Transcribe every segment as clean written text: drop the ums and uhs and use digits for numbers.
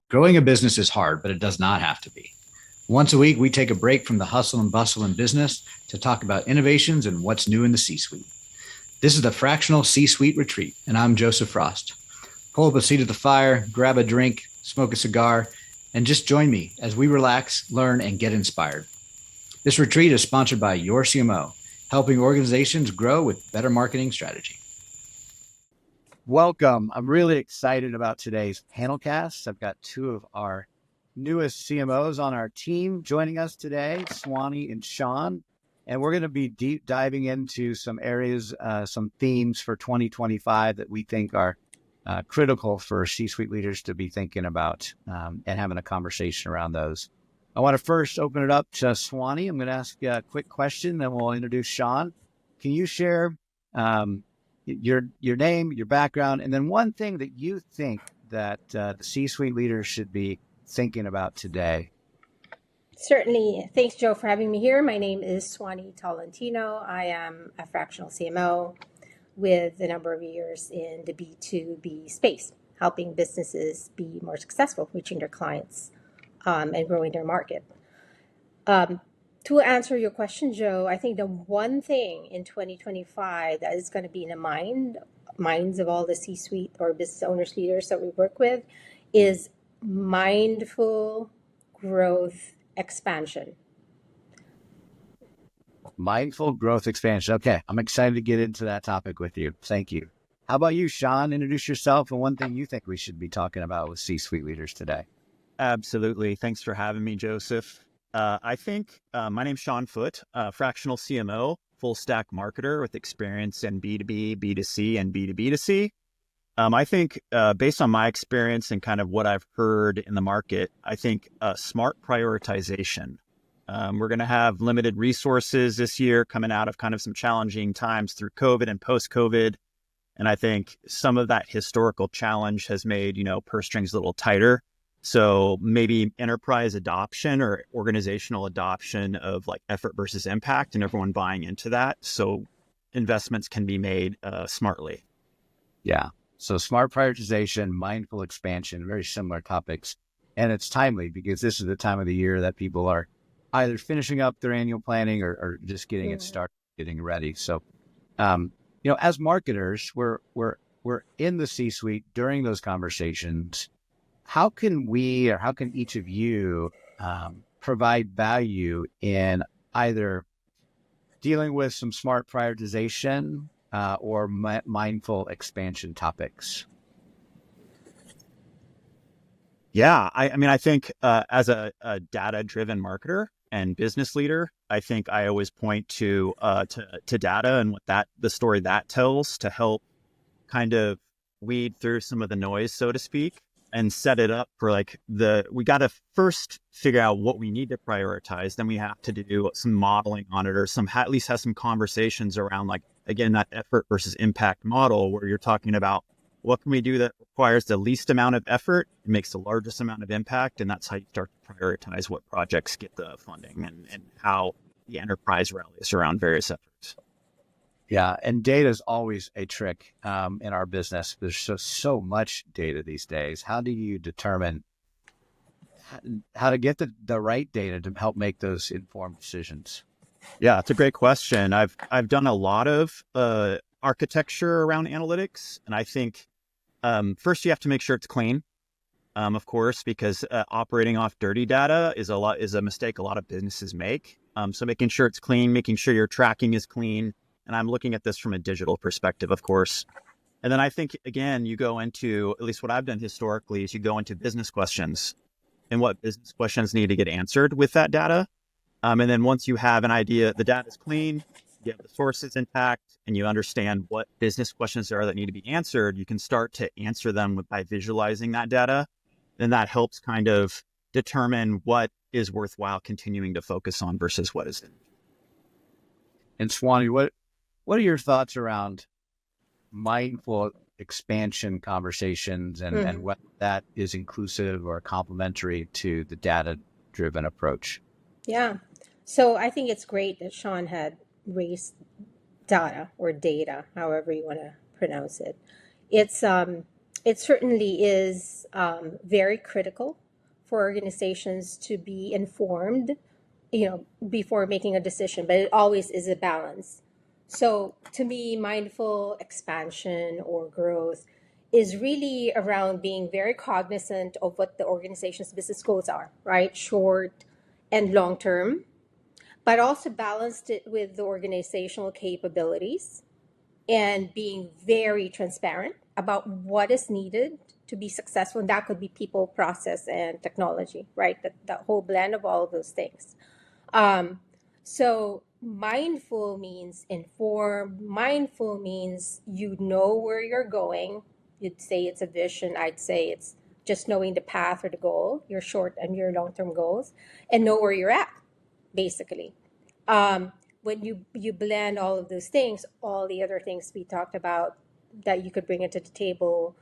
Growing a business is hard, but it does not have to be. Once a week, we take a break from the hustle and bustle in business to talk about innovations and what's new in the C suite. This is the Fractional C Suite Retreat, and I'm Joseph Frost. Pull up a seat at the fire, grab a drink, smoke a cigar, and just join me as we relax, learn, and get inspired. This retreat is sponsored by your CMO, helping organizations grow with better marketing strategy. Welcome. I'm really excited about today's panel cast. I've got two of our newest CMOs on our team joining us today, Swanie and Sean. And we're going to be deep diving into some areas, some themes for 2025 that we think are critical for C-suite leaders to be thinking about and having a conversation around those. I want to first open it up to Swanie. I'm going to ask you a quick question, then we'll introduce Sean. Can you share your name, your background, and then one thing that you think that the C-suite leaders should be thinking about today? Certainly. Thanks, Joe, for having me here. My name is Swanie Tolentino. I am a fractional CMO with a number of years in the B2B space, helping businesses be more successful, reaching their clients and growing their market. To answer your question, Joe, I think the one thing in 2025 that is going to be in the minds of all the C-suite or business owners, leaders that we work with is mindful growth expansion. Mindful growth expansion. Okay, I'm excited to get into that topic with you. Thank you. How about you, Sean? Introduce yourself and one thing you think we should be talking about with C-suite leaders today. Absolutely. Thanks for having me, Joseph. I think my name's Sean Foote, fractional CMO, full stack marketer with experience in B2B, B2C, and B2B2C. I think based on my experience and kind of what I've heard in the market, I think smart prioritization. We're going to have limited resources this year coming out of kind of some challenging times through COVID and post-COVID. And I think some of that historical challenge has made, purse strings a little tighter. So maybe enterprise adoption or organizational adoption of like effort versus impact and everyone buying into that. So investments can be made smartly. Yeah. So smart prioritization, mindful expansion, very similar topics. And it's timely because this is the time of the year that people are either finishing up their annual planning or just getting it started, getting ready. So, as marketers, we're in the C-suite during those conversations. How can we, or how can each of you provide value in either dealing with some smart prioritization or mindful expansion topics? Yeah, I think as a data-driven marketer and business leader, I think I always point to data and what the story that tells to help kind of weed through some of the noise, so to speak, and set it up for we got to first figure out what we need to prioritize. Then we have to do some modeling on it or at least have some conversations around again, that effort versus impact model where you're talking about what can we do that requires the least amount of effort, makes the largest amount of impact. And that's how you start to prioritize what projects get the funding and how the enterprise rallies around various efforts. Yeah, and data is always a trick in our business. There's so much data these days. How do you determine how to get the right data to help make those informed decisions? Yeah, it's a great question. I've done a lot of architecture around analytics, and I think first you have to make sure it's clean, of course, because operating off dirty data is a mistake a lot of businesses make. So making sure it's clean, making sure your tracking is clean. And I'm looking at this from a digital perspective, of course. And then I think, again, you go into, at least what I've done historically, is you go into business questions and what business questions need to get answered with that data. And then once you have an idea, the data is clean, you have the sources intact, and you understand what business questions there are that need to be answered, you can start to answer them by visualizing that data. Then that helps kind of determine what is worthwhile continuing to focus on versus what isn't. And Swanie, what are your thoughts around mindful expansion conversations and whether that is inclusive or complementary to the data-driven approach? Yeah. So I think it's great that Sean had raised data or data, however you want to pronounce it. It's It certainly is very critical for organizations to be informed, before making a decision, but it always is a balance. So to me, mindful expansion or growth is really around being very cognizant of what the organization's business goals are, right? Short and long term, but also balanced it with the organizational capabilities and being very transparent about what is needed to be successful. And that could be people, process, and technology, right? That whole blend of all of those things. So mindful means informed. Mindful means you know where you're going. You'd say it's a vision. I'd say it's just knowing the path or the goal, your short and your long term goals, and know where you're at, basically. Um, when you blend all of those things, all the other things we talked about that you could bring into the table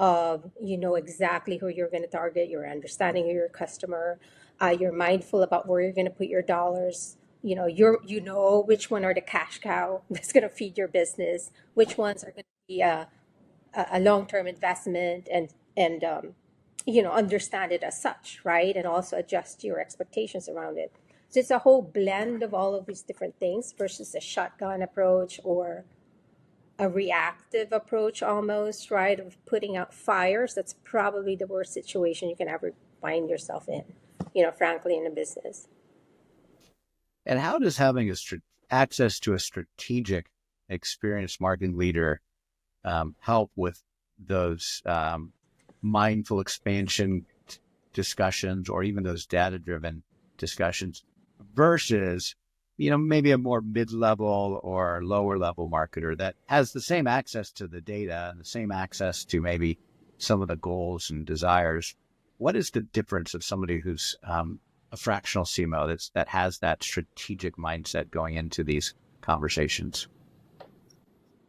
of exactly who you're going to target, your understanding of your customer, you're mindful about where you're going to put your dollars. Which one are the cash cow that's going to feed your business, which ones are going to be a long-term investment, and understand it as such, right? And also adjust your expectations around it. So it's a whole blend of all of these different things versus a shotgun approach or a reactive approach almost, right? Of putting out fires. That's probably the worst situation you can ever find yourself in, frankly, in a business. And how does having access to a strategic, experienced marketing leader help with those mindful expansion discussions, or even those data-driven discussions, versus maybe a more mid-level or lower-level marketer that has the same access to the data and the same access to maybe some of the goals and desires? What is the difference of somebody who's a fractional CMO that has that strategic mindset going into these conversations?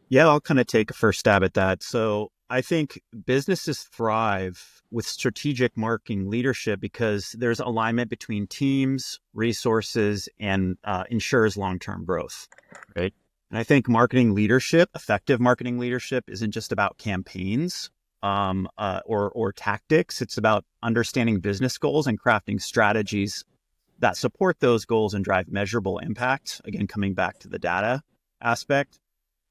Yeah, I'll kind of take a first stab at that. So I think businesses thrive with strategic marketing leadership because there's alignment between teams, resources, and ensures long-term growth, right? And I think marketing leadership, effective marketing leadership, isn't just about campaigns or tactics. It's about understanding business goals and crafting strategies that support those goals and drive measurable impact. Again, coming back to the data aspect.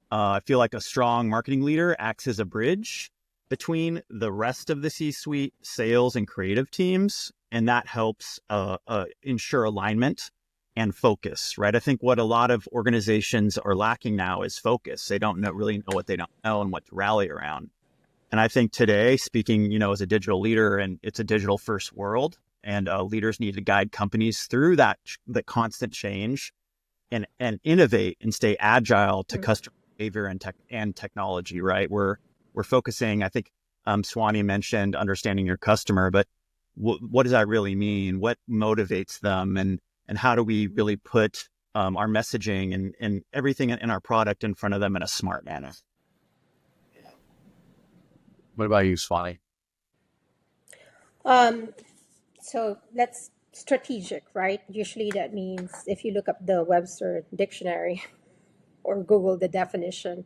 I feel like a strong marketing leader acts as a bridge between the rest of the C-suite, sales, and creative teams, and that helps ensure alignment and focus, right? I think what a lot of organizations are lacking now is focus. They don't really know what they don't know and what to rally around. And I think today, speaking, as a digital leader, and it's a digital first world, and leaders need to guide companies through the constant change and innovate and stay agile to customer behavior and technology, right? We're focusing, I think Swanie mentioned understanding your customer, but what does that really mean? What motivates them? And how do we really put our messaging and everything in our product in front of them in a smart manner? What about you, Swanie? So that's strategic, right? Usually that means if you look up the Webster dictionary or Google the definition,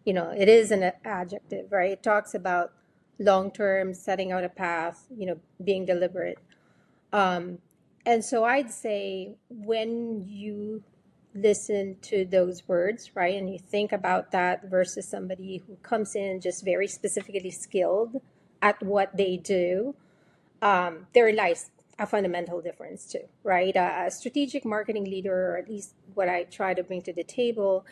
it is an adjective, right? It talks about long term, setting out a path, being deliberate. And so I'd say when you listen to those words, right, and you think about that versus somebody who comes in just very specifically skilled at what they do, there lies a fundamental difference too, right? A strategic marketing leader, or at least what I try to bring to the table,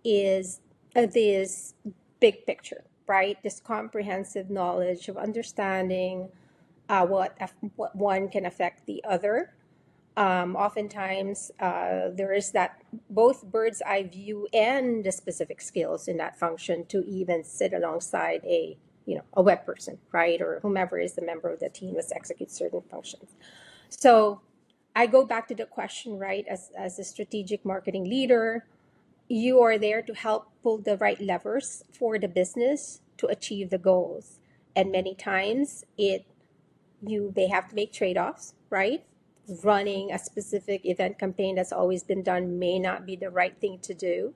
is this big picture, right? This comprehensive knowledge of understanding what one can affect the other. Oftentimes, there is that both bird's eye view and the specific skills in that function to even sit alongside a web person, right, or whomever is the member of the team that executes certain functions. So I go back to the question, right? As a strategic marketing leader, you are there to help pull the right levers for the business to achieve the goals, and many times they have to make trade-offs, right? Running a specific event campaign that's always been done may not be the right thing to do,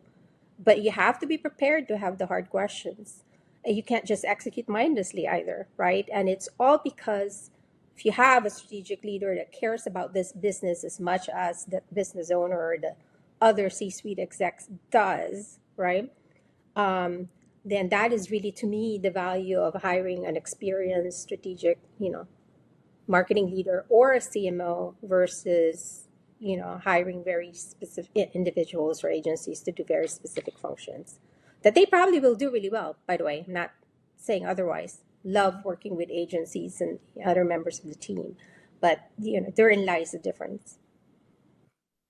but you have to be prepared to have the hard questions. you can't just execute mindlessly either, right? And it's all because if you have a strategic leader that cares about this business as much as the business owner or the other C-suite execs does, right? Then that is really, to me, the value of hiring an experienced strategic, marketing leader or a CMO versus, hiring very specific individuals or agencies to do very specific functions that they probably will do really well, by the way. I'm not saying otherwise. Love working with agencies and other members of the team. But, therein lies the difference.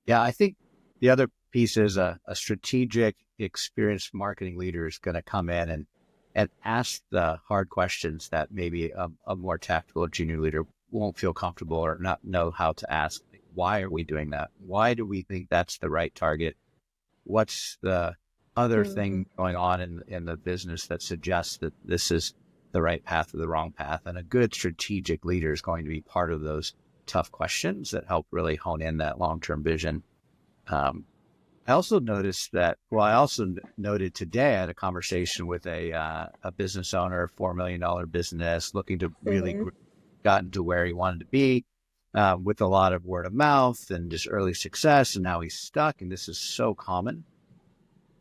Yeah, I think the other piece is a strategic, experienced marketing leader is going to come in and ask the hard questions that maybe a more tactical junior leader won't feel comfortable or not know how to ask. Why are we doing that? Why do we think that's the right target? What's the other thing going on in the business that suggests that this is the right path or the wrong path? And a good strategic leader is going to be part of those tough questions that help really hone in that long-term vision. I also noticed that, noted today, I had a conversation with a business owner, $4 million business, looking to really gotten to where he wanted to be with a lot of word of mouth and just early success. And now he's stuck. And this is so common.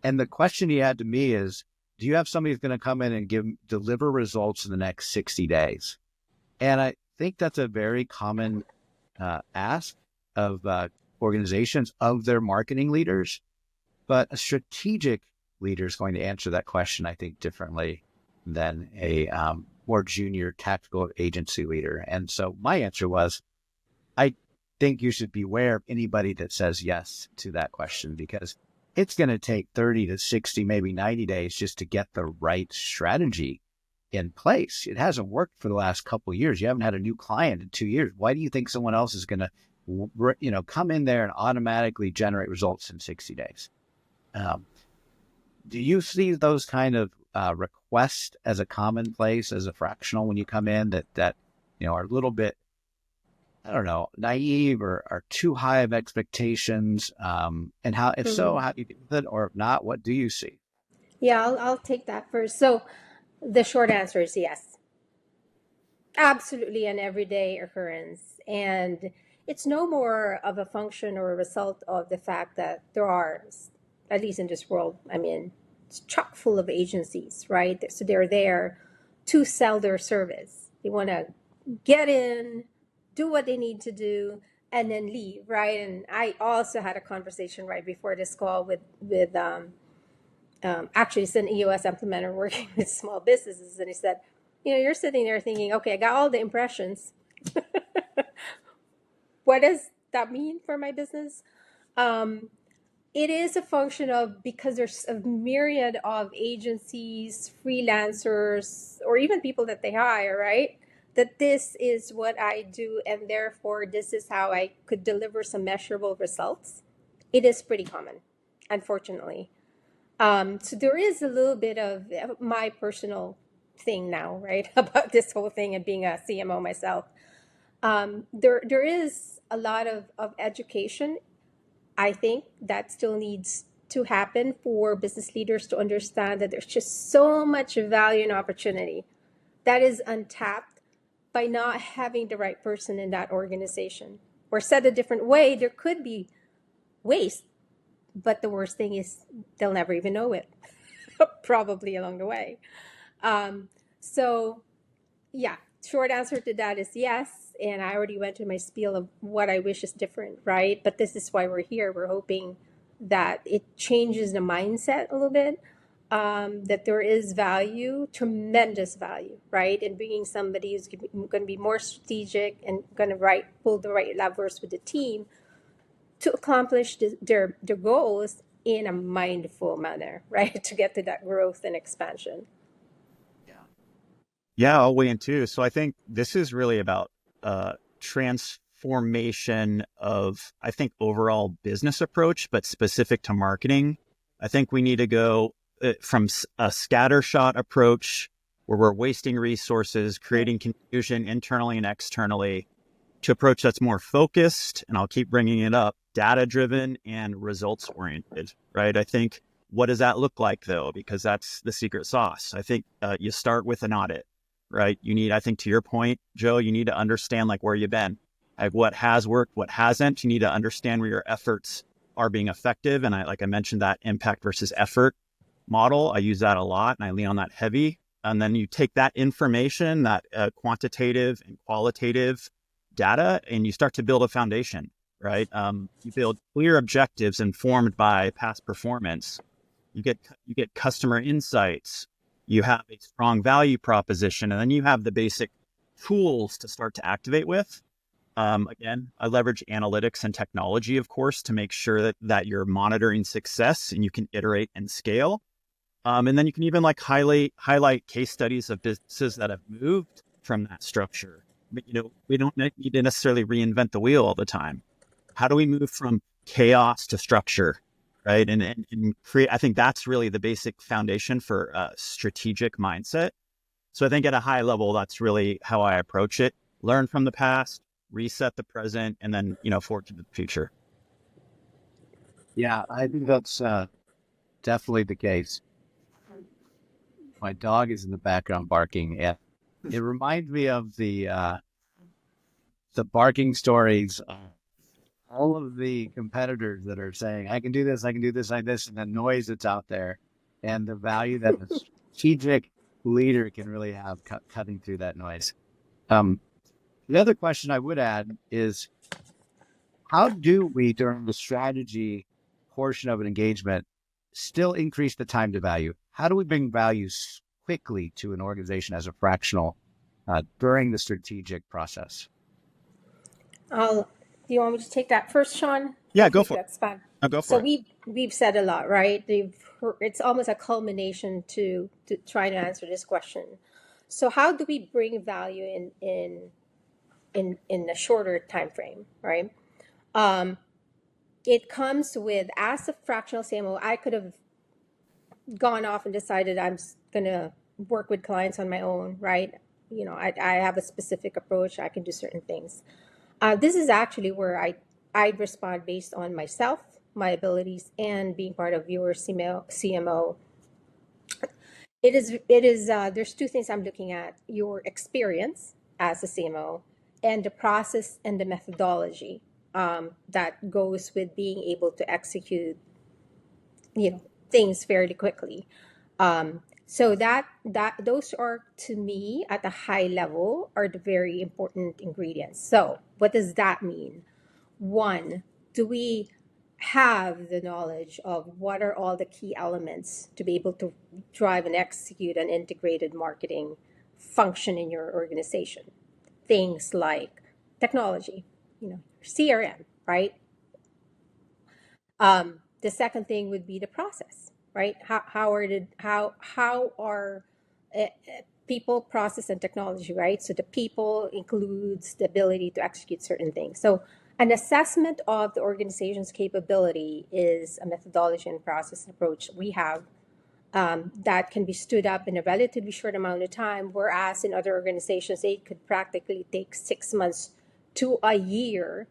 And the question he had to me is, do you have somebody who's going to come in and deliver results in the next 60 days? And I think that's a very common ask of organizations, of their marketing leaders. But a strategic leader is going to answer that question, I think, differently than a more junior tactical agency leader. And so my answer was, I think you should beware of anybody that says yes to that question, because it's going to take 30 to 60, maybe 90 days just to get the right strategy in place. It hasn't worked for the last couple of years. You haven't had a new client in 2 years. Why do you think someone else is going to, come in there and automatically generate results in 60 days? Do you see those kind of requests as a commonplace as a fractional when you come in that are a little bit, I don't know, naive or are too high of expectations? And how, if so, how do you deal with it? Or if not, what do you see? Yeah, I'll take that first. So the short answer is yes. Absolutely an everyday occurrence. And it's no more of a function or a result of the fact that there are, at least in this world, it's chock full of agencies, right? So they're there to sell their service. They want to get in, do what they need to do, and then leave, right? And I also had a conversation right before this call with actually it's an EOS implementer working with small businesses, and he said, you're sitting there thinking, okay, I got all the impressions. What does that mean for my business? It is a function of, because there's a myriad of agencies, freelancers, or even people that they hire, right? That this is what I do, and therefore this is how I could deliver some measurable results. It is pretty common, unfortunately. So there is a little bit of my personal thing now, right, about this whole thing and being a CMO myself. There is a lot of education, I think, that still needs to happen for business leaders to understand that there's just so much value and opportunity that is untapped by not having the right person in that organization. Or said a different way, there could be waste, but the worst thing is they'll never even know it, probably along the way. So, yeah, short answer to that is yes. And I already went to my spiel of what I wish is different, right? But this is why we're here. We're hoping that it changes the mindset a little bit, that there is value, tremendous value, right? In bringing somebody who's going to be more strategic and going to pull the right levers with the team to accomplish their goals in a mindful manner, right? To get to that growth and expansion. Yeah, I'll weigh in too. So I think this is really about transformation of, I think, overall business approach, but specific to marketing. I think we need to go from a scattershot approach where we're wasting resources, creating confusion internally and externally, to approach that's more focused, and I'll keep bringing it up, data-driven and results-oriented, right? I think What does that look like, though? Because that's the secret sauce. I think you start with an audit, right? You need, I think, to your point, Joe, you need to understand like where you've been, like what has worked, what hasn't. You need to understand where your efforts are being effective. And like I mentioned, that impact versus effort model, I use that a lot and I lean on that heavy. And then you take that information, that quantitative and qualitative data, and you start to build a foundation, right? You build clear objectives informed by past performance. You get customer insights. You have a strong value proposition, and then you have the basic tools to start to activate with. Again, I leverage analytics and technology, of course, to make sure that you're monitoring success and you can iterate and scale. And then you can even like highlight case studies of businesses that have moved from that structure. But, we don't need to necessarily reinvent the wheel all the time. How do we move from chaos to structure, right? And create, I think that's really the basic foundation for a strategic mindset. So I think at a high level, that's really how I approach it. Learn from the past, reset the present, and then, forward to the future. Yeah, I think that's definitely the case. My dog is in the background barking, and it reminds me of the barking stories. All of the competitors that are saying, I can do this, like this, and the noise that's out there, and the value that a strategic leader can really have cutting through that noise. The other question I would add is, how do we, during the strategy portion of an engagement, still increase the time to value? How do we bring values quickly to an organization as a fractional during the strategic process? Do you want me to take that first, Sean? Yeah, go for it. That's fine. Go for So it. we've said a lot, right? It's almost a culmination to try to answer this question. So how do we bring value in a shorter time frame, right? It comes with, as a fractional CMO, I could have gone off and decided I'm going to work with clients on my own, right? I have a specific approach. I can do certain things. This is actually where I'd respond based on myself, my abilities, and being part of your CMO. There's two things I'm looking at: your experience as a CMO and the process and the methodology that goes with being able to execute, things fairly quickly. So that those are, to me, at a high level, are the very important ingredients. So what does that mean? One, do we have the knowledge of what are all the key elements to be able to drive and execute an integrated marketing function in your organization? Things like technology, CRM, right? The second thing would be the process, right? How are people, process, and technology, right? So the people includes the ability to execute certain things. So an assessment of the organization's capability is a methodology and process approach we have that can be stood up in a relatively short amount of time, whereas in other organizations, it could practically take 6 months to a year.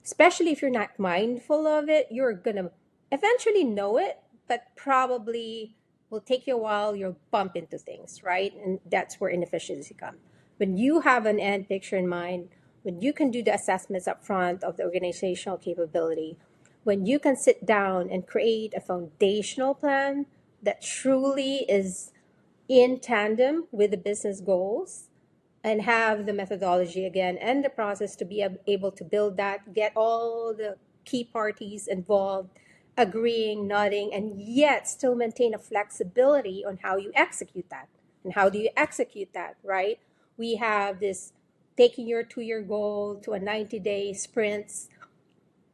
Especially if you're not mindful of it, you're going to eventually know it, but probably will take you a while. You'll bump into things, right? And that's where inefficiency comes. When you have an end picture in mind, when you can do the assessments up front of the organizational capability, when you can sit down and create a foundational plan that truly is in tandem with the business goals, and have the methodology again and the process to be able to build that, get all the key parties involved, agreeing, nodding, and yet still maintain a flexibility on how you execute that. And how do you execute that, right? We have this taking your 2-year goal to a 90-day sprints,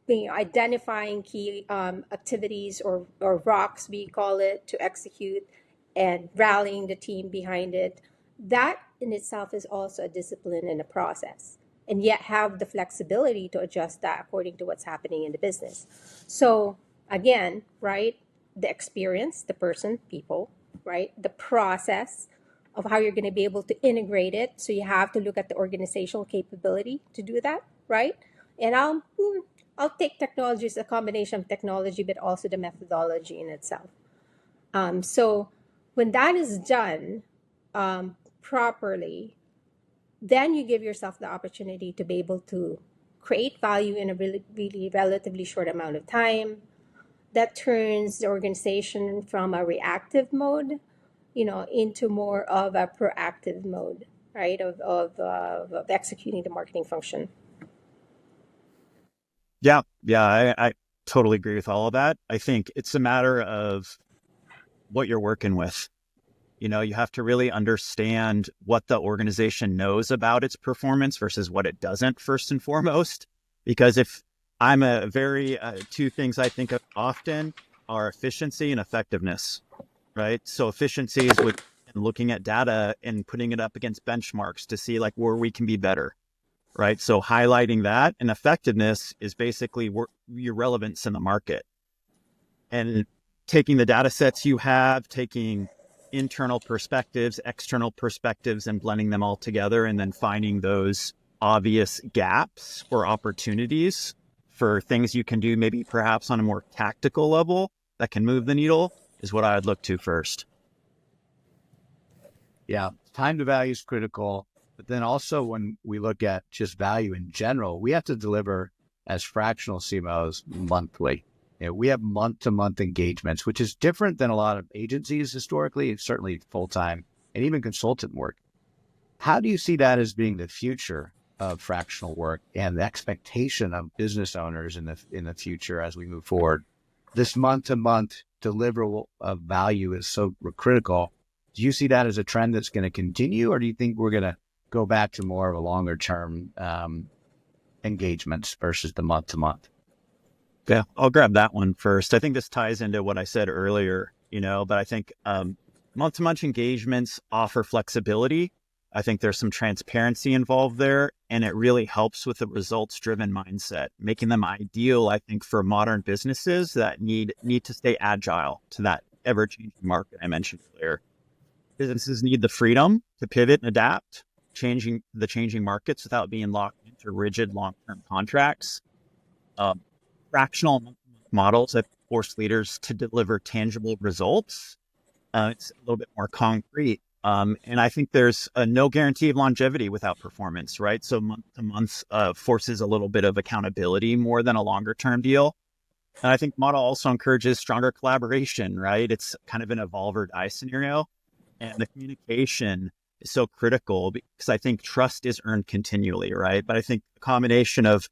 identifying key activities or rocks, we call it, to execute, and rallying the team behind it. That in itself is also a discipline and a process, and yet have the flexibility to adjust that according to what's happening in the business. So again, right, the experience, the person, people, right, the process of how you're going to be able to integrate it. So you have to look at the organizational capability to do that, right? And I'll take technology as a combination of technology, but also the methodology in itself. So when that is done properly, then you give yourself the opportunity to be able to create value in a really, really relatively short amount of time. That turns the organization from a reactive mode, into more of a proactive mode, right? Of executing the marketing function. Yeah, I totally agree with all of that. I think it's a matter of what you're working with. You have to really understand what the organization knows about its performance versus what it doesn't, first and foremost. Because if I'm a very, two things I think of often are efficiency and effectiveness, right? So efficiency is with looking at data and putting it up against benchmarks to see like where we can be better, right? So highlighting that, and effectiveness is basically your relevance in the market. And taking the data sets you have, taking internal perspectives, external perspectives, and blending them all together, and then finding those obvious gaps or opportunities for things you can do, maybe perhaps on a more tactical level that can move the needle, is what I would look to first. Yeah, time to value is critical. But then also when we look at just value in general, we have to deliver as fractional CMOs monthly. We have month-to-month engagements, which is different than a lot of agencies historically, it's certainly full-time and even consultant work. How do you see that as being the future of fractional work and the expectation of business owners in the future as we move forward? This month-to-month deliverable of value is so critical. Do you see that as a trend that's going to continue, or do you think we're going to go back to more of a longer-term engagements versus the month-to-month? Yeah, I'll grab that one first. I think this ties into what I said earlier, but I think month-to-month engagements offer flexibility. I think there's some transparency involved there, and it really helps with the results-driven mindset, making them ideal, I think, for modern businesses that need to stay agile to that ever-changing market I mentioned earlier. Businesses need the freedom to pivot and adapt, changing markets without being locked into rigid long-term contracts. Fractional models that force leaders to deliver tangible results. It's a little bit more concrete. And I think there's no guarantee of longevity without performance, right? So month to month forces a little bit of accountability more than a longer term deal. And I think model also encourages stronger collaboration, right? It's kind of an evolve or die scenario. And the communication is so critical because I think trust is earned continually, right? But I think a combination of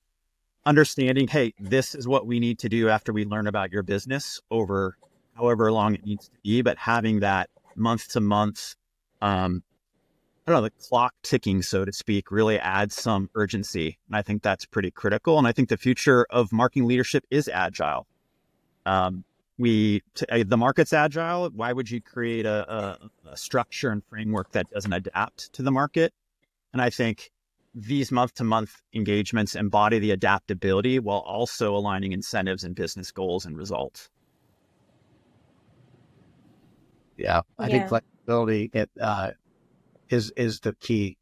understanding, hey, this is what we need to do after we learn about your business over however long it needs to be, but having that month to month, the clock ticking, so to speak, really adds some urgency. And I think that's pretty critical. And I think the future of marketing leadership is agile. The market's agile. Why would you create a structure and framework that doesn't adapt to the market? And I think these month-to-month engagements embody the adaptability while also aligning incentives and business goals and results. Yeah, I think flexibility is the key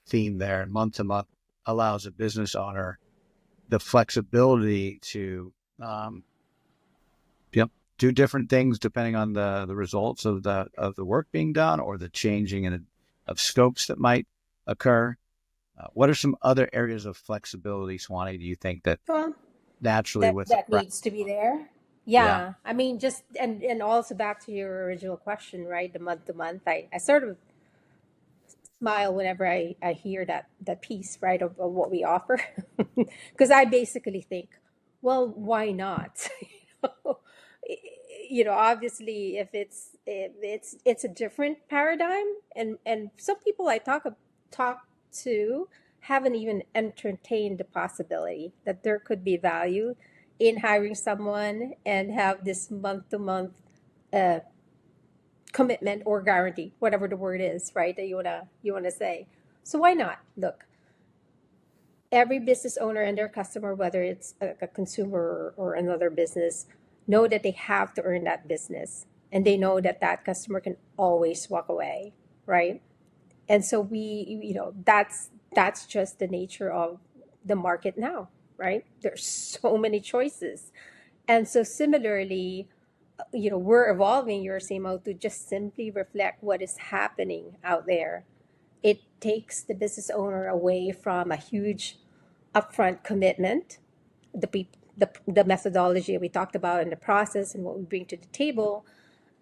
theme there. Month-to-month allows a business owner the flexibility to do different things depending on the results of the work being done or the changing of scopes that might occur. What are some other areas of flexibility, Swanie, do you think that naturally that needs to be there? Yeah. I mean, just and also back to your original question, right? The month to month, I sort of smile whenever I hear that piece, right, of what we offer, because I basically think, well, why not? Obviously, if it's a different paradigm, and some people I talk to haven't even entertained the possibility that there could be value in hiring someone and have this month to month commitment or guarantee, whatever the word is, right? That you wanna say. So why not? Look, every business owner and their customer, whether it's a consumer or another business, know that they have to earn that business, and they know that that customer can always walk away, right? And so that's just the nature of the market now, right? There's so many choices. And so similarly, we're evolving your CMO to just simply reflect what is happening out there. It takes the business owner away from a huge upfront commitment, the methodology we talked about in the process and what we bring to the table,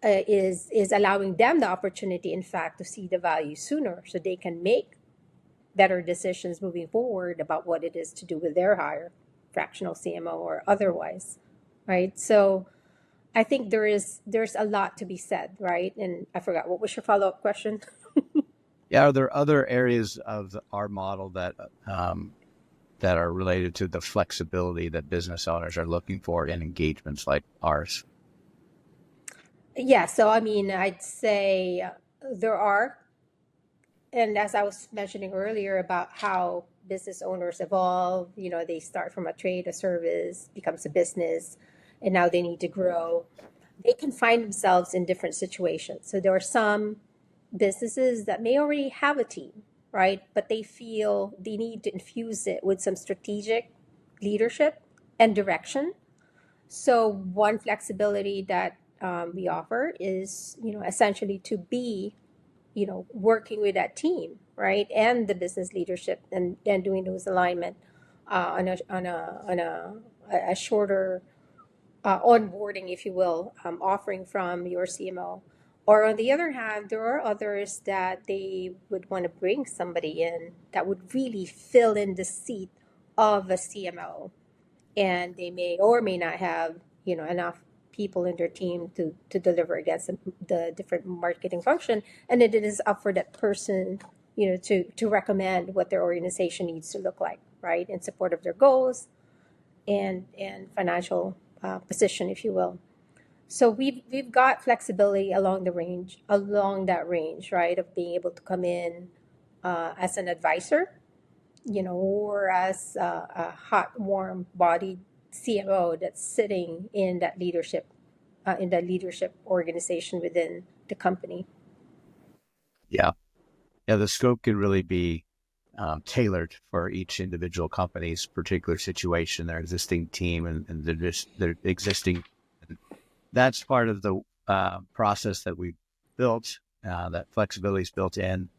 is allowing them the opportunity, in fact, to see the value sooner so they can make better decisions moving forward about what it is to do with their hire, fractional CMO or otherwise, right? So I think there's a lot to be said, right? And I forgot, what was your follow-up question? Yeah, are there other areas of our model that that are related to the flexibility that business owners are looking for in engagements like ours? Yeah, so I mean, I'd say there are, and as I was mentioning earlier about how business owners evolve, they start from a trade, a service, becomes a business, and now they need to grow. They can find themselves in different situations. So there are some businesses that may already have a team, right? But they feel they need to infuse it with some strategic leadership and direction. So one flexibility that we offer is, essentially to be, working with that team, right, and the business leadership, and doing those alignment on a shorter onboarding, if you will, offering from your CMO. Or on the other hand, there are others that they would want to bring somebody in that would really fill in the seat of a CMO, and they may or may not have enough people in their team to deliver against the different marketing function, and it is up for that person to recommend what their organization needs to look like, right, in support of their goals and financial position, if you will. So we've got flexibility along that range, right, of being able to come in as an advisor, or as a hot, warm bodied CMO that's sitting in that leadership organization within the company. Yeah. Yeah, the scope can really be tailored for each individual company's particular situation, their existing team, and their existing. That's part of the process that we built. That flexibility is built in,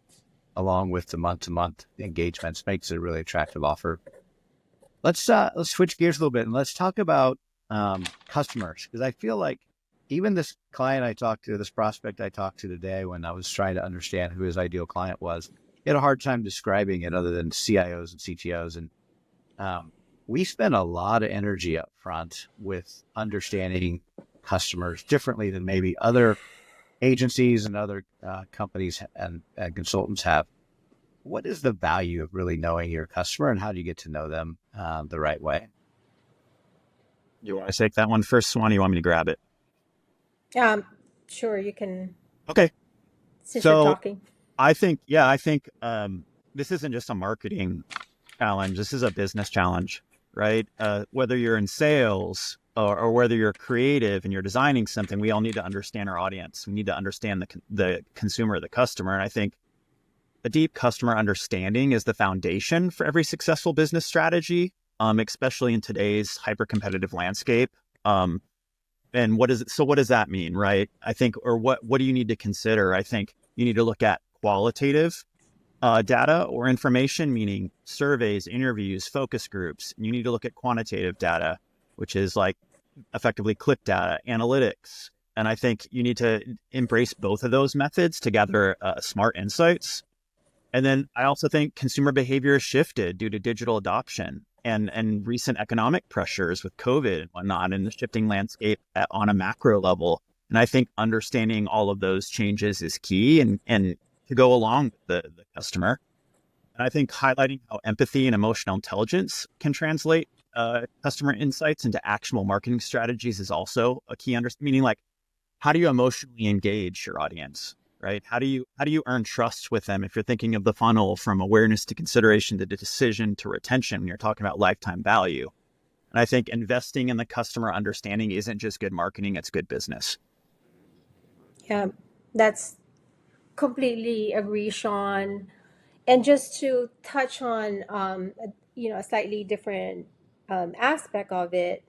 along with the month-to-month engagements, makes it a really attractive offer. Let's switch gears a little bit and let's talk about customers, because I feel like even this client I talked to, this prospect I talked to today, when I was trying to understand who his ideal client was, he had a hard time describing it other than CIOs and CTOs. And we spend a lot of energy up front with understanding customers differently than maybe other agencies and other companies and consultants have. What is the value of really knowing your customer, and how do you get to know them the right way? You want to take that one first, Swan? You want me to grab it? Um, sure, you can, Okay. since you're So talking. I think this isn't just a marketing challenge. This is a business challenge, right? Whether you're in sales or whether you're creative and you're designing something, we all need to understand our audience. We need to understand the consumer, the customer. And I think a deep customer understanding is the foundation for every successful business strategy, especially in today's hyper-competitive landscape. And what does that mean, right? I think, or what do you need to consider? I think you need to look at qualitative data or information, meaning surveys, interviews, focus groups. You need to look at quantitative data, which is like effectively click data, analytics. And I think you need to embrace both of those methods to gather smart insights. And then I also think consumer behavior has shifted due to digital adoption and recent economic pressures with COVID and whatnot, and the shifting landscape on a macro level. And I think understanding all of those changes is key, and to go along with the customer. And I think highlighting how empathy and emotional intelligence can translate customer insights into actionable marketing strategies is also a key meaning, like, how do you emotionally engage your audience, right? How do you earn trust with them if you're thinking of the funnel from awareness to consideration to decision to retention when you're talking about lifetime value? And I think investing in the customer understanding isn't just good marketing, it's good business. Yeah, that's completely agree, Sean. And just to touch on, a slightly different aspect of it,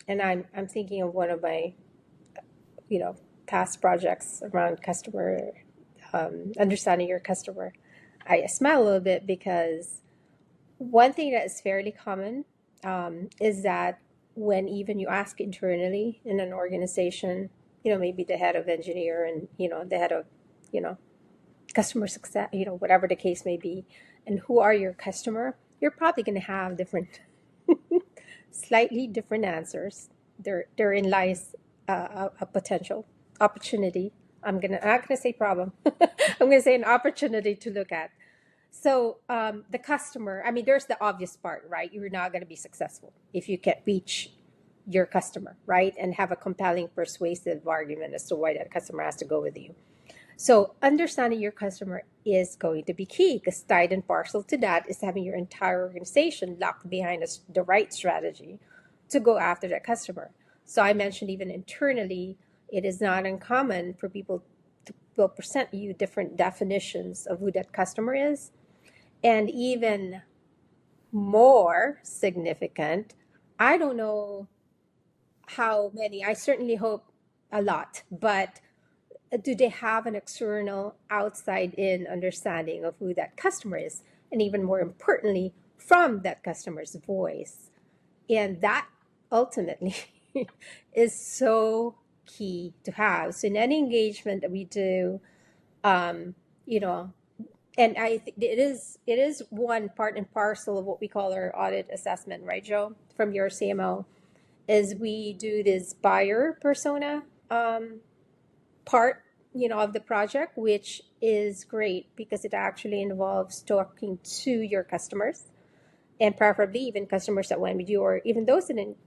And I'm thinking of one of my, past projects around customer, understanding your customer. I smile a little bit because one thing that is fairly common, is that when even you ask internally in an organization, maybe the head of engineer and, the head of, you know, customer success, whatever the case may be, and who are your customer, you're probably going to have different, slightly different answers. Therein lies a potential opportunity. I'm not gonna say problem. I'm gonna say an opportunity to look at. So the customer, I mean, there's the obvious part, right? You're not going to be successful if you can't reach your customer, right? And have a compelling, persuasive argument as to why that customer has to go with you. So understanding your customer is going to be key, because tied and parcel to that is having your entire organization locked behind the right strategy to go after that customer. So I mentioned even internally, it is not uncommon for people to will present you different definitions of who that customer is. And even more significant, I don't know how many, I certainly hope a lot, but do they have an external outside in understanding of who that customer is? And even more importantly, from that customer's voice. And that ultimately is so key to have. So in any engagement that we do, um, you know, and I think it is one part and parcel of what we call our audit assessment, right, Joe, from your CMO, is we do this buyer persona part, of the project, which is great because it actually involves talking to your customers, and preferably even customers that went with you, or even those that didn't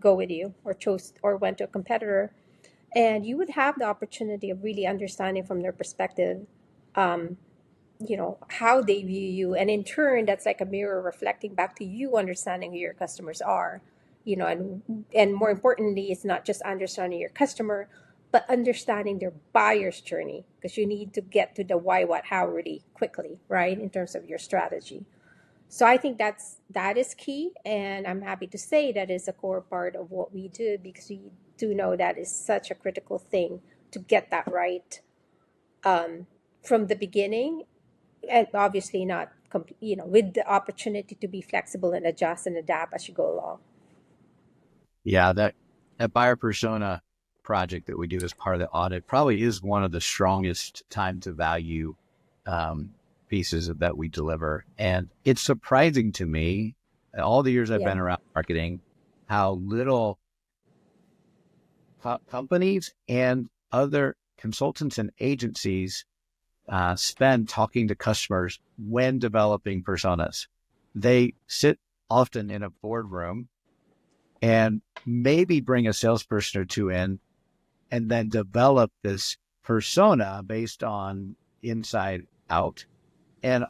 go with you or chose or went to a competitor. And you would have the opportunity of really understanding from their perspective, um, how they view you, and in turn that's like a mirror reflecting back to you, understanding who your customers are. And more importantly, it's not just understanding your customer, but understanding their buyer's journey, because you need to get to the why, what, how really quickly, right, in terms of your strategy. So I think that is key, and I'm happy to say that is a core part of what we do, because we do know that is such a critical thing to get that right, um, from the beginning, and obviously not with the opportunity to be flexible and adjust and adapt as you go along. Yeah, that buyer persona project that we do as part of the audit probably is one of the strongest time to value um, pieces that we deliver. And it's surprising to me, all the years I've Yeah. been around marketing, how little companies and other consultants and agencies spend talking to customers when developing personas. They sit often in a boardroom and maybe bring a salesperson or two in and then develop this persona based on inside out and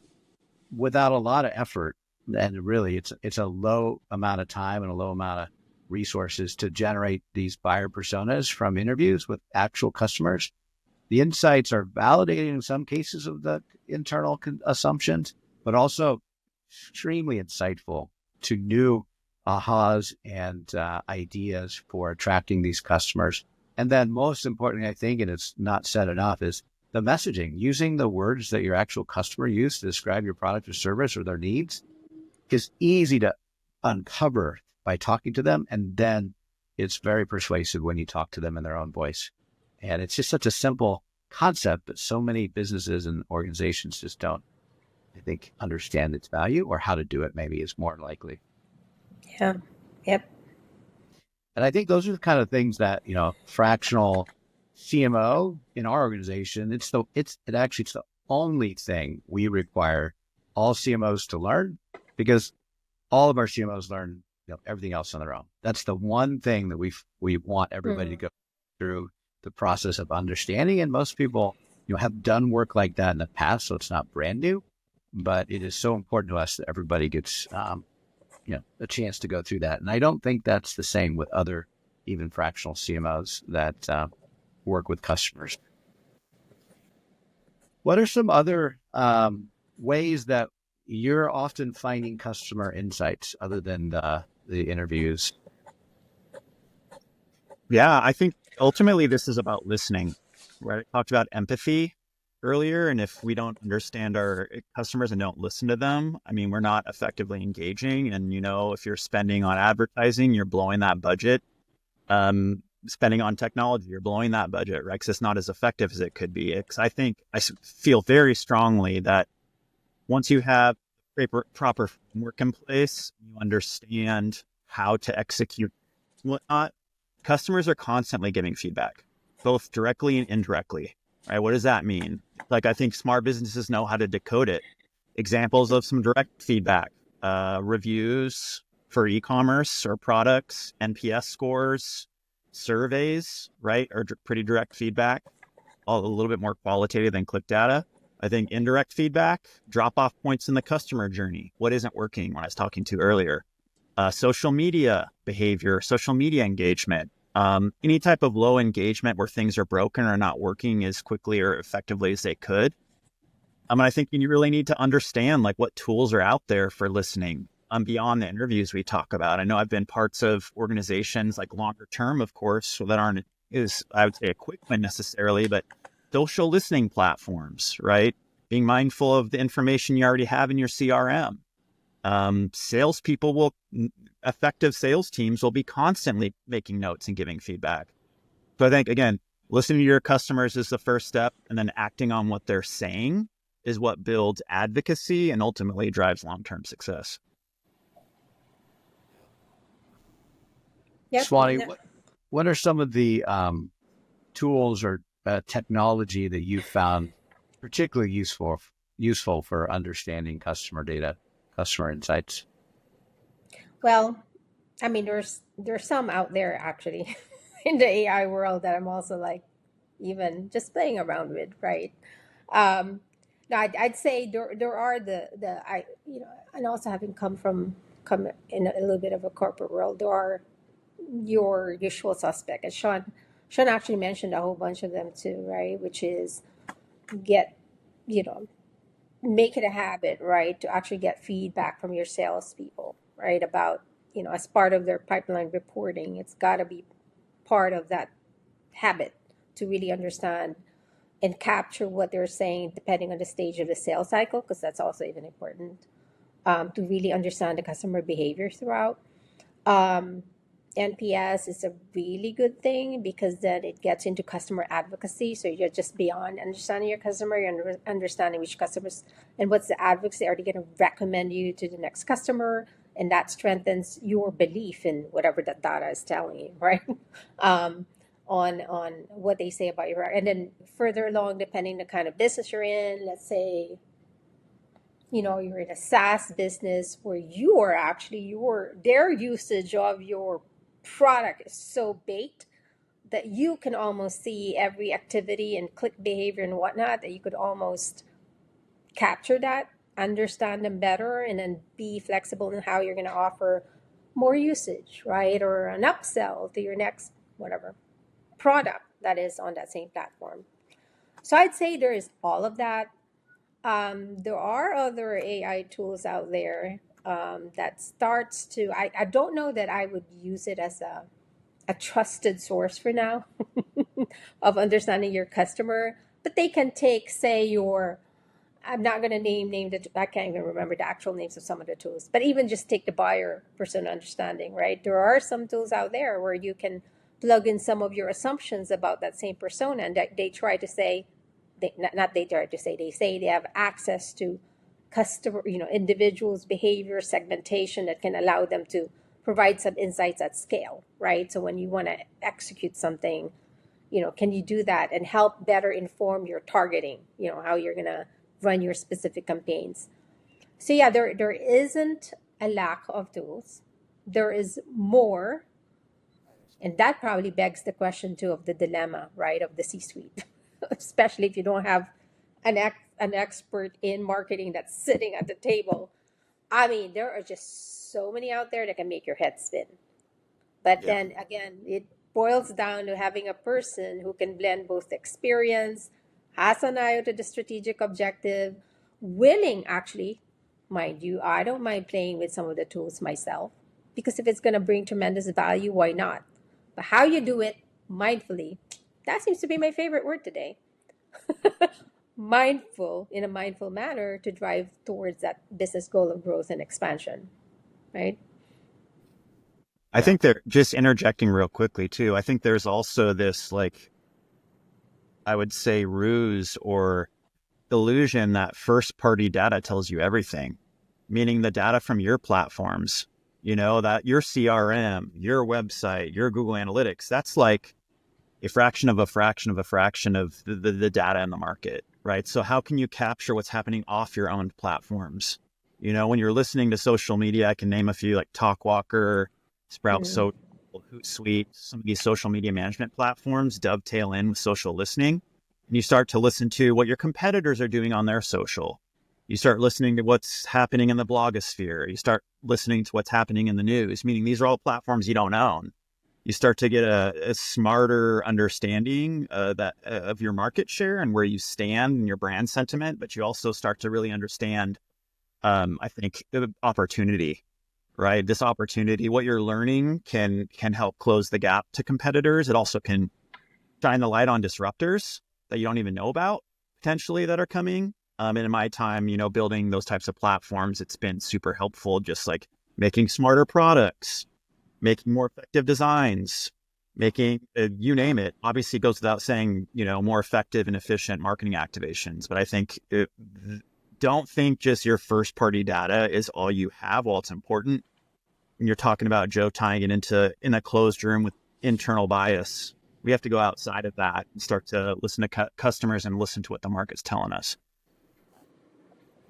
without a lot of effort. And really, it's a low amount of time and a low amount of resources to generate these buyer personas from interviews with actual customers. The insights are validating in some cases of the internal assumptions, but also extremely insightful to new ahas and ideas for attracting these customers. And then most importantly, I think, and it's not said enough, is the messaging, using the words that your actual customer used to describe your product or service or their needs is easy to uncover by talking to them. And then it's very persuasive when you talk to them in their own voice. And it's just such a simple concept, but so many businesses and organizations just don't, I think, understand its value, or how to do it maybe is more likely. Yeah. Yep. And I think those are the kind of things that, fractional CMO in our organization, it's the only thing we require all CMOs to learn, because all of our CMOs learn, everything else on their own. That's the one thing that we want everybody to Mm. go through the process of understanding. And most people, have done work like that in the past, so it's not brand new. But it is so important to us that everybody gets, a chance to go through that. And I don't think that's the same with other even fractional CMOs that work with customers. What are some other ways that you're often finding customer insights other than the interviews? Yeah, I think ultimately this is about listening, right? I talked about empathy earlier. And if we don't understand our customers and don't listen to them, I mean, we're not effectively engaging. And, if you're spending on advertising, you're blowing that budget. Spending on technology, you're blowing that budget, right? Because it's not as effective as it could be. Because I think feel very strongly that once you have proper framework in place, you understand how to execute whatnot. Customers are constantly giving feedback, both directly and indirectly. Right? What does that mean? Like, I think smart businesses know how to decode it. Examples of some direct feedback: reviews for e-commerce or products, NPS scores, surveys, right, are pretty direct feedback, a little bit more qualitative than click data. I think indirect feedback, drop off points in the customer journey. What isn't working when I was talking to earlier? Social media behavior, social media engagement, any type of low engagement where things are broken or not working as quickly or effectively as they could. I think you really need to understand like what tools are out there for listening beyond the interviews we talk about. I know I've been parts of organizations like longer term, of course, that aren't I would say a quick win necessarily, but social listening platforms, right? Being mindful of the information you already have in your CRM. Effective sales teams will be constantly making notes and giving feedback. So I think, again, listening to your customers is the first step, and then acting on what they're saying is what builds advocacy and ultimately drives long-term success. Yep. Swanee, what are some of the tools or technology that you found particularly useful for understanding customer data, customer insights? Well, I mean, there's some out there actually in the AI world that I'm also like even just playing around with, right? Um, no, I'd say there are the I and also having come in a little bit of a corporate world, there are your usual suspect. And Sean actually mentioned a whole bunch of them too, right? Which is get you know make it a habit, right, to actually get feedback from your salespeople, right, about as part of their pipeline reporting. It's got to be part of that habit to really understand and capture what they're saying depending on the stage of the sales cycle, because that's also even important, to really understand the customer behavior throughout. um, NPS is a really good thing because then it gets into customer advocacy. So you're just beyond understanding your customer, you're understanding which customers and what's the advocacy. Are they going to recommend you to the next customer? And that strengthens your belief in whatever that data is telling you, right? um, on what they say about your, and then further along, depending the kind of business you're in, let's say you're in a SaaS business where you are actually their usage of your product is so baked that you can almost see every activity and click behavior and whatnot, that you could almost capture that, understand them better, and then be flexible in how you're going to offer more usage, right? Or an upsell to your next whatever product that is on that same platform. So I'd say there is all of that. There are other AI tools out there that starts to. I don't know that I would use it as a trusted source for now of understanding your customer, but they can take, say, your. I'm not going to name the. I can't even remember the actual names of some of the tools, but even just take the buyer persona understanding, right? There are some tools out there where you can plug in some of your assumptions about that same persona, and that they try to say not they try to say, they say they have access to customer, individuals behavior segmentation that can allow them to provide some insights at scale, right? So when you want to execute something, can you do that and help better inform your targeting, how you're going to run your specific campaigns. So yeah, there isn't a lack of tools. There is more, and that probably begs the question too of the dilemma, right, of the C-suite, especially if you don't have an expert in marketing that's sitting at the table. I mean, there are just so many out there that can make your head spin. But Yeah. then again, it boils down to having a person who can blend both experience, has an eye to the strategic objective, willing actually, mind you, I don't mind playing with some of the tools myself, because if it's going to bring tremendous value, why not? But how you do it mindfully, that seems to be my favorite word today. Mindful, in a mindful manner, to drive towards that business goal of growth and expansion, right? I think they're just interjecting real quickly too. I think there's also this, like, I would say ruse or illusion that first party data tells you everything, meaning the data from your platforms, that your CRM, your website, your Google Analytics, that's like a fraction of a fraction of a fraction of the data in the market, right? So how can you capture what's happening off your own platforms? When you're listening to social media, I can name a few like Talkwalker, Sprout Mm. Social, Hootsuite, some of these social media management platforms dovetail in with social listening. And you start to listen to what your competitors are doing on their social. You start listening to what's happening in the blogosphere. You start listening to what's happening in the news, meaning these are all platforms you don't own. You start to get a smarter understanding of your market share and where you stand and your brand sentiment, but you also start to really understand, I think, the opportunity, right? This opportunity, what you're learning can help close the gap to competitors. It also can shine the light on disruptors that you don't even know about potentially that are coming. And in my time, building those types of platforms, it's been super helpful, just like making smarter products, making more effective designs, making, you name it. Obviously, it goes without saying, more effective and efficient marketing activations. But I think don't think just your first party data is all you have. While it's important, when you're talking about Joe tying it in a closed room with internal bias, we have to go outside of that and start to listen to customers and listen to what the market's telling us.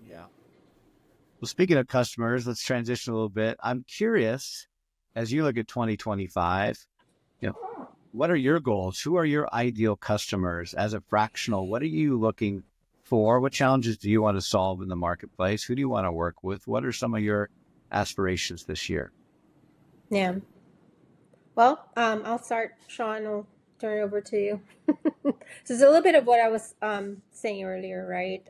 Yeah. Well, speaking of customers, let's transition a little bit. I'm curious, as you look at 2025, what are your goals? Who are your ideal customers as a fractional? What are you looking for? What challenges do you want to solve in the marketplace? Who do you want to work with? What are some of your aspirations this year? Yeah. Well, I'll start. Sean, I'll turn it over to you. So it's a little bit of what I was saying earlier, right?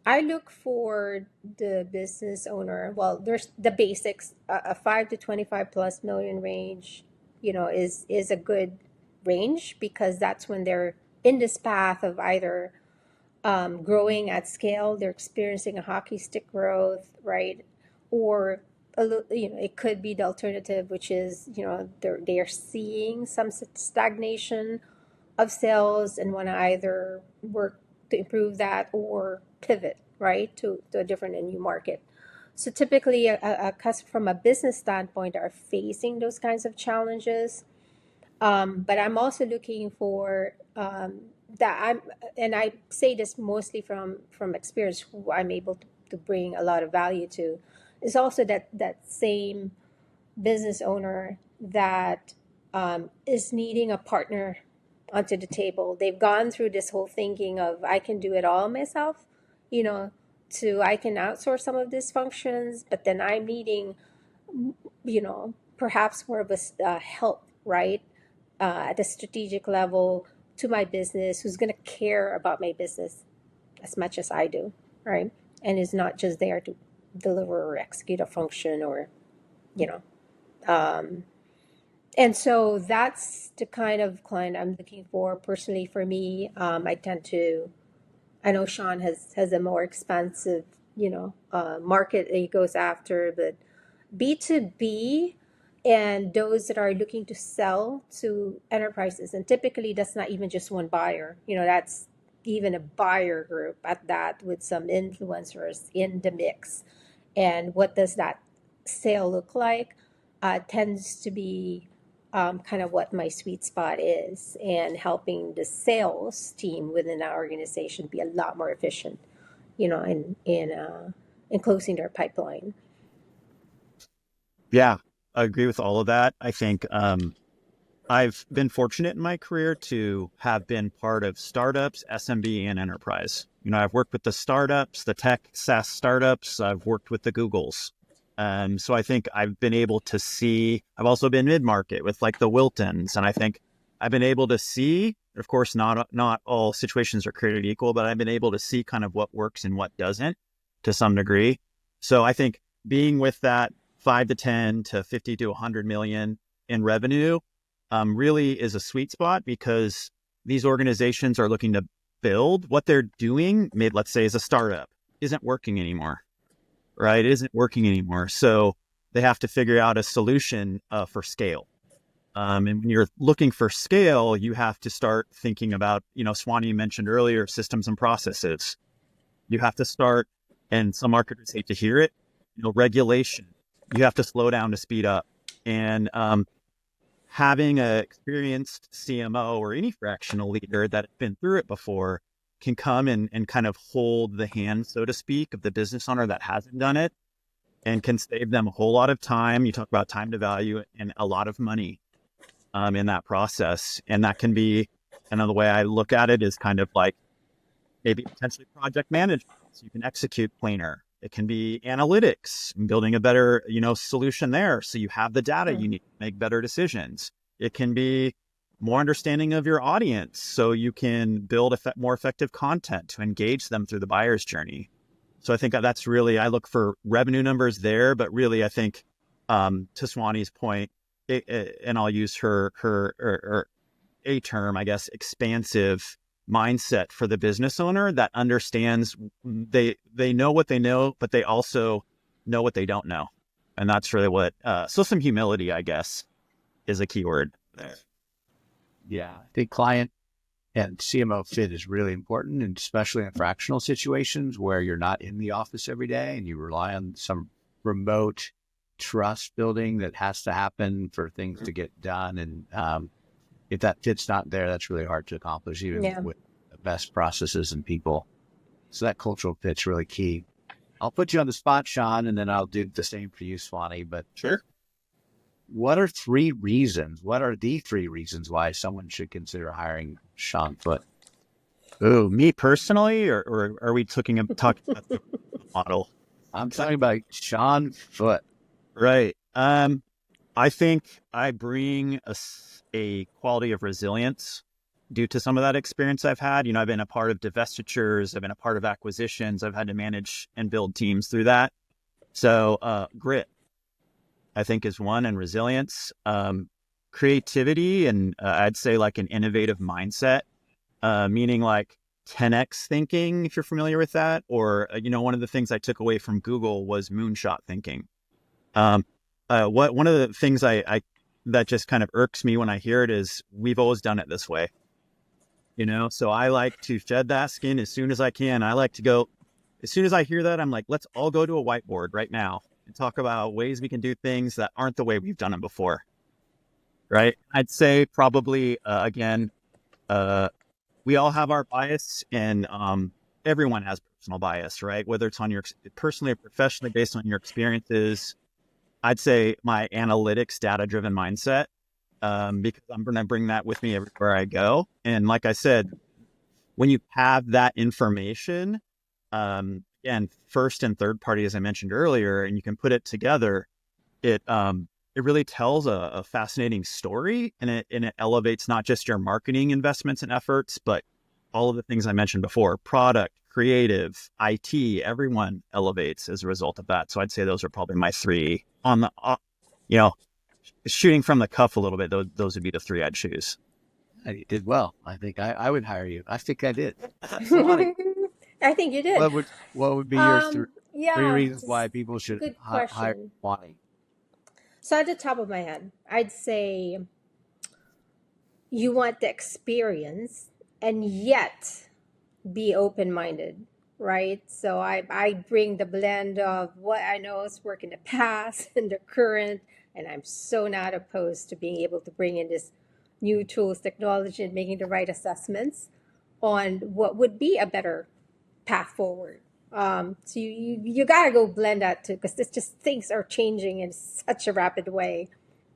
I look for the business owner. Well, there's the basics. A 5 to 25 plus million range, is a good range because that's when they're in this path of either growing at scale, they're experiencing a hockey stick growth, right? Or it could be the alternative, which is they're seeing some stagnation of sales and want to either work to improve that or pivot, right, to a different and new market. So typically, a customer from a business standpoint are facing those kinds of challenges. But I'm also looking for that and I say this mostly from experience, who I'm able to bring a lot of value to, is also that same business owner that is needing a partner onto the table. They've gone through this whole thinking of I can do it all myself, to I can outsource some of these functions, but then I'm needing, perhaps more of a help, right? At a strategic level to my business, who's going to care about my business as much as I do, right? And is not just there to deliver or execute a function or, you know. And so that's the kind of client I'm looking for. Personally, for me, I know Sean has a more expansive, market that he goes after, but B2B and those that are looking to sell to enterprises. And typically that's not even just one buyer, that's even a buyer group at that with some influencers in the mix. And what does that sale look like? Tends to be kind of what my sweet spot is, and helping the sales team within our organization be a lot more efficient, in closing their pipeline. Yeah, I agree with all of that. I think I've been fortunate in my career to have been part of startups, SMB, and enterprise. I've worked with the startups, the tech SaaS startups. I've worked with the Googles. So I think I've been able to see, I've also been mid-market with like the Wiltons. And I think I've been able to see, of course, not all situations are created equal, but I've been able to see kind of what works and what doesn't to some degree. So I think being with that 5 to 10 to 50 to 100 million in revenue, really is a sweet spot because these organizations are looking to build what they're doing, let's say as a startup, isn't working anymore, right? It isn't working anymore. So they have to figure out a solution for scale. And when you're looking for scale, you have to start thinking about, Swanie mentioned earlier, systems and processes. You have to start, and some marketers hate to hear it, regulation. You have to slow down to speed up. And having an experienced CMO or any fractional leader that has been through it before can come and kind of hold the hand, so to speak, of the business owner that hasn't done it and can save them a whole lot of time. You talk about time to value and a lot of money in that process. And that can be another way I look at it is kind of like maybe potentially project management. So you can execute cleaner. It can be analytics, building a better, solution there. So you have the data you need to make better decisions. It can be more understanding of your audience. So you can build more effective content to engage them through the buyer's journey. So I think that's really, I look for revenue numbers there, but really I think to Swanie's point, and I'll use her or a term, I guess, expansive mindset for the business owner that understands they know what they know, but they also know what they don't know. And that's really what, so some humility, I guess, is a key word there. Yeah. I think client and CMO fit is really important, and especially in fractional situations where you're not in the office every day and you rely on some remote trust building that has to happen for things to get done. And if that fit's not there, that's really hard to accomplish, even with the best processes and people. So that cultural fit's really key. I'll put you on the spot, Sean, and then I'll do the same for you, Swanie. But sure. What are the 3 reasons why someone should consider hiring Sean Foote? Oh, me personally, or are we talking about the model? I'm talking about Sean Foote. Right. I think I bring a quality of resilience due to some of that experience I've had. I've been a part of divestitures. I've been a part of acquisitions. I've had to manage and build teams through that. So grit, I think, is one, and resilience, creativity, and I'd say like an innovative mindset, meaning like 10x thinking, if you're familiar with that. Or, one of the things I took away from Google was moonshot thinking. One of the things I that just kind of irks me when I hear it is we've always done it this way, so I like to shed that skin as soon as I can. I like to go, as soon as I hear that, I'm like, let's all go to a whiteboard right now and talk about ways we can do things that aren't the way we've done them before. Right. I'd say probably, again, we all have our bias, and everyone has personal bias, right? Whether it's on your personally or professionally based on your experiences. I'd say my analytics, data-driven mindset, because I'm going to bring that with me everywhere I go. And like I said, when you have that information, and first and third party, as I mentioned earlier, and you can put it together, it really tells a fascinating story, and it elevates not just your marketing investments and efforts, but all of the things I mentioned before: product, creative, IT. Everyone elevates as a result of that. So I'd say those are probably my 3 on the, shooting from the cuff a little bit. Those would be the 3 I'd choose. You did well. I think I would hire you. I think I did. I think you did. What would be your 3 Yeah, reasons why people should good hire question. Swanie? So at the top of my head, I'd say you want the experience and yet be open-minded, right? So I bring the blend of what I know has worked in the past and the current, and I'm so not opposed to being able to bring in this new tools, technology, and making the right assessments on what would be a better path forward. So you gotta go blend that too, because it's just things are changing in such a rapid way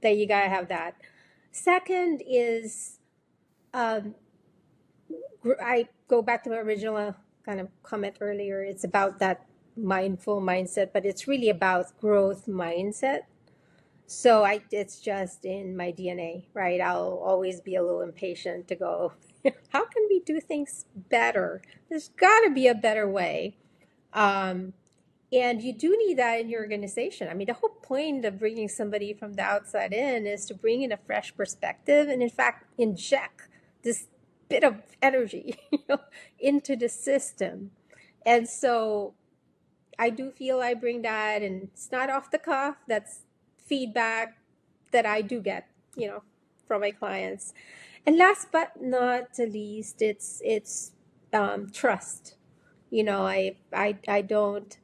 that you gotta have that. Second is, um, I go back to my original kind of comment earlier. It's about that mindful mindset, but it's really about growth mindset. So it's just in my DNA, right? I'll always be a little impatient to go, how can we do things better? There's got to be a better way. Um, And you do need that in your organization. I mean, the whole point of bringing somebody from the outside in is to bring in a fresh perspective and, in fact, inject this bit of energy, into the system. And so I do feel I bring that, and it's not off the cuff. That's feedback that I do get, from my clients. And last but not the least, it's trust. I don't.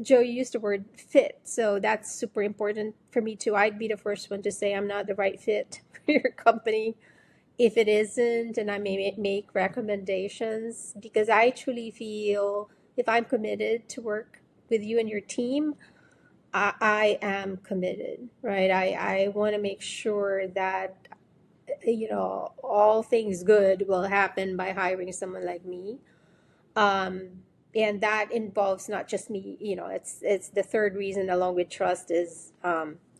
Joe, you used the word fit, so that's super important for me too. I'd be the first one to say I'm not the right fit for your company if it isn't, and I may make recommendations, because I truly feel if I'm committed to work with you and your team, I am committed, right? I want to make sure that, all things good will happen by hiring someone like me. And that involves not just me, it's the third reason along with trust is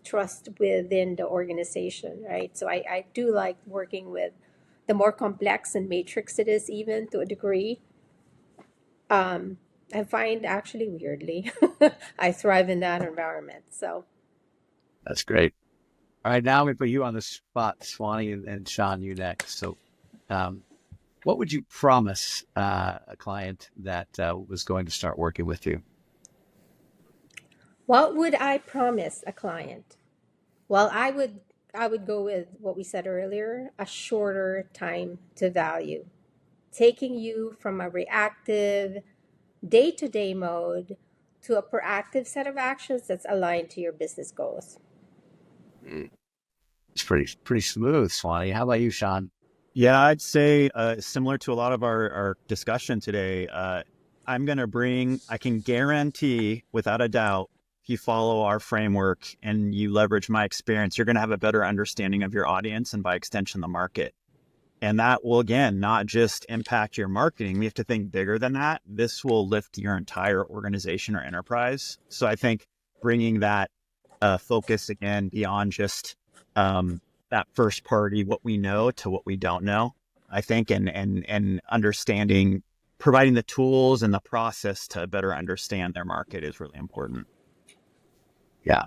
trust within the organization, right? So I do like working with the more complex and matrix it is, even to a degree. I find actually weirdly, I thrive in that environment. So That's great. All right, now I'm going to put you on the spot, Swanie and Sean, you next. So what would you promise a client that was going to start working with you? what would I promise a client? Well, I would go with what we said earlier, a shorter time to value, taking you from a reactive day-to-day mode to a proactive set of actions that's aligned to your business goals. It's pretty smooth, Swanie. How about you, Sean? Yeah, I'd say similar to a lot of our discussion today, I can guarantee without a doubt, if you follow our framework and you leverage my experience, you're going to have a better understanding of your audience and by extension, the market. And that will, again, not just impact your marketing. We have to think bigger than that. This will lift your entire organization or enterprise. So I think bringing that focus again beyond just that first party, what we know to what we don't know, I think, and understanding, providing the tools and the process to better understand their market is really important. Yeah.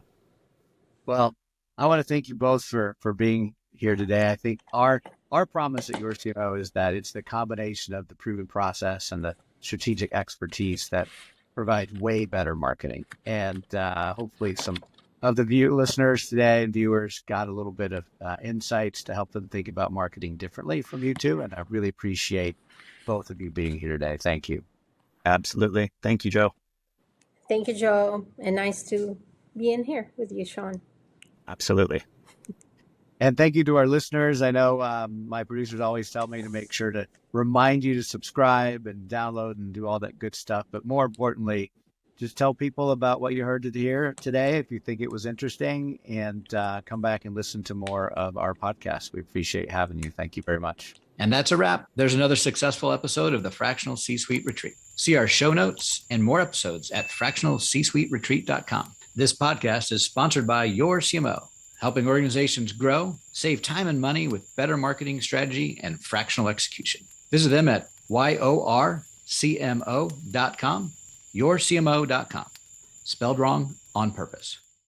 Well, I want to thank you both for being here today. I think our promise at Your CMO is that it's the combination of the proven process and the strategic expertise that provides way better marketing. And hopefully some of the listeners today and viewers got a little bit of insights to help them think about marketing differently from you two. And I really appreciate both of you being here today. Thank you. Absolutely. Thank you, Joe. Thank you, Joe, and nice to be in here with you, Sean. Absolutely. And thank you to our listeners. I know my producers always tell me to make sure to remind you to subscribe and download and do all that good stuff. But more importantly, just tell people about what you heard here today if you think it was interesting, and come back and listen to more of our podcast. We appreciate having you. Thank you very much. And that's a wrap. There's another successful episode of the Fractional C-Suite Retreat. See our show notes and more episodes at fractionalcsuiteretreat.com. This podcast is sponsored by Your CMO, helping organizations grow, save time and money with better marketing strategy and fractional execution. Visit them at yorcmo.com, yourcmo.com. Spelled wrong on purpose.